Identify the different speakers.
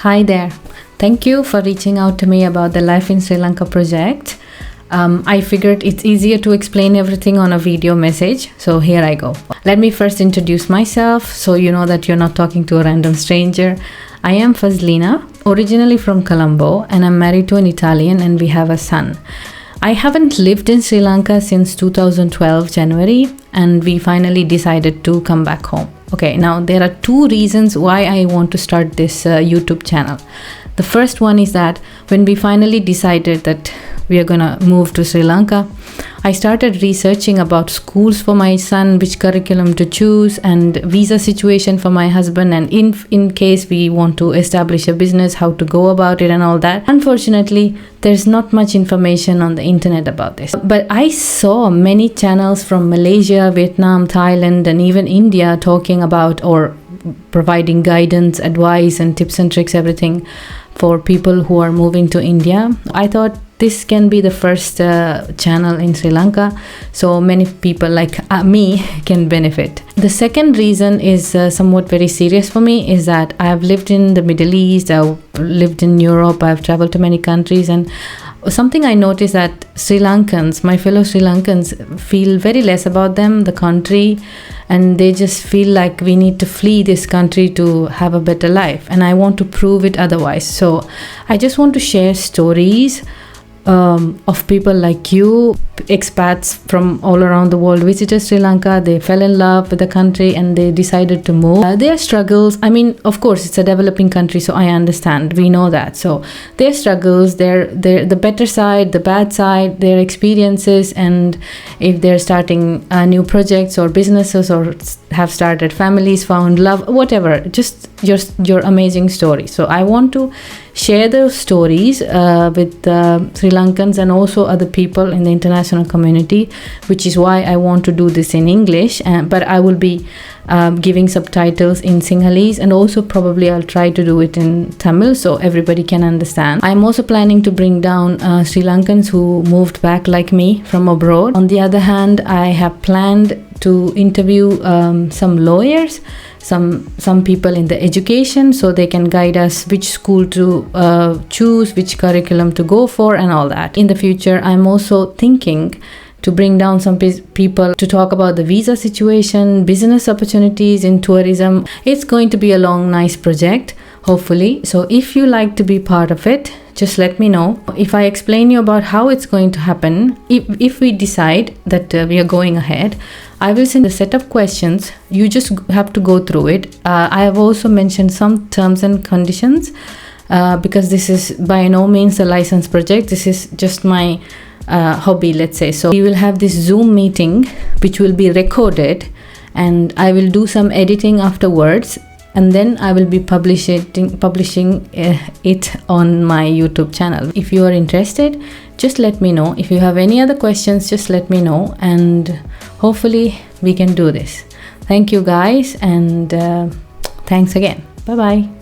Speaker 1: Hi there. Thank you for reaching out to me about the Life in Sri Lanka project. I figured it's easier to explain everything on a video message, so here I go. Let me first introduce myself so you know that you're not talking to a random stranger. I am Fazlina, originally from Colombo, and I'm married to an Italian and we have a son. I haven't lived in Sri Lanka since 2012 January, and we finally decided to come back home. Okay, now there are two reasons why I want to start this YouTube channel. The first one is that when we finally decided that we are gonna move to Sri Lanka, I started researching about schools for my son, which curriculum to choose, and visa situation for my husband, and in case we want to establish a business, how to go about it and all that. Unfortunately, there's not much information on the internet about this. But I saw many channels from Malaysia, Vietnam, Thailand, and even India talking about or providing guidance, advice, and tips and tricks, everything for people who are moving to India. I thought this can be the first channel in Sri Lanka, so many people like me can benefit. The second reason is somewhat very serious for me, is that I have lived in the Middle East, I've lived in Europe, I've traveled to many countries, and something I noticed that Sri Lankans, my fellow Sri Lankans, feel very less about them, the country, and they just feel like we need to flee this country to have a better life, and I want to prove it otherwise. So I just want to share stories of people like you, expats from all around the world, visited Sri Lanka, they fell in love with the country and they decided to move. Their struggles, I mean, of course it's a developing country, so I understand, we know that. So their struggles, the better side, the bad side, their experiences, and if they're starting new projects or businesses or have started families, found love, whatever, just your amazing story. So I want to share those stories with Sri Lankans and also other people in the international community, which is why I want to do this in English, but I will be giving subtitles in Sinhalese, and also probably I'll try to do it in Tamil so everybody can understand. I'm also planning to bring down Sri Lankans who moved back like me from abroad. On the other hand, I have planned to interview some lawyers, some people in the education, so they can guide us which school to choose, which curriculum to go for, and all that. In the future, I'm also thinking to bring down some people to talk about the visa situation, business opportunities in tourism. It's going to be a long, nice project, hopefully. So if you like to be part of it, just let me know. If I explain you about how it's going to happen, if we decide that we are going ahead, I will send a set of questions. You just have to go through it. I have also mentioned some terms and conditions because this is by no means a license project. This is just my hobby, let's say. So we will have this Zoom meeting which will be recorded, and I will do some editing afterwards, and then I will be publishing it on my YouTube channel. If you are interested, just let me know. If you have any other questions, just let me know, and hopefully we can do this. Thank you guys, and thanks again. Bye bye.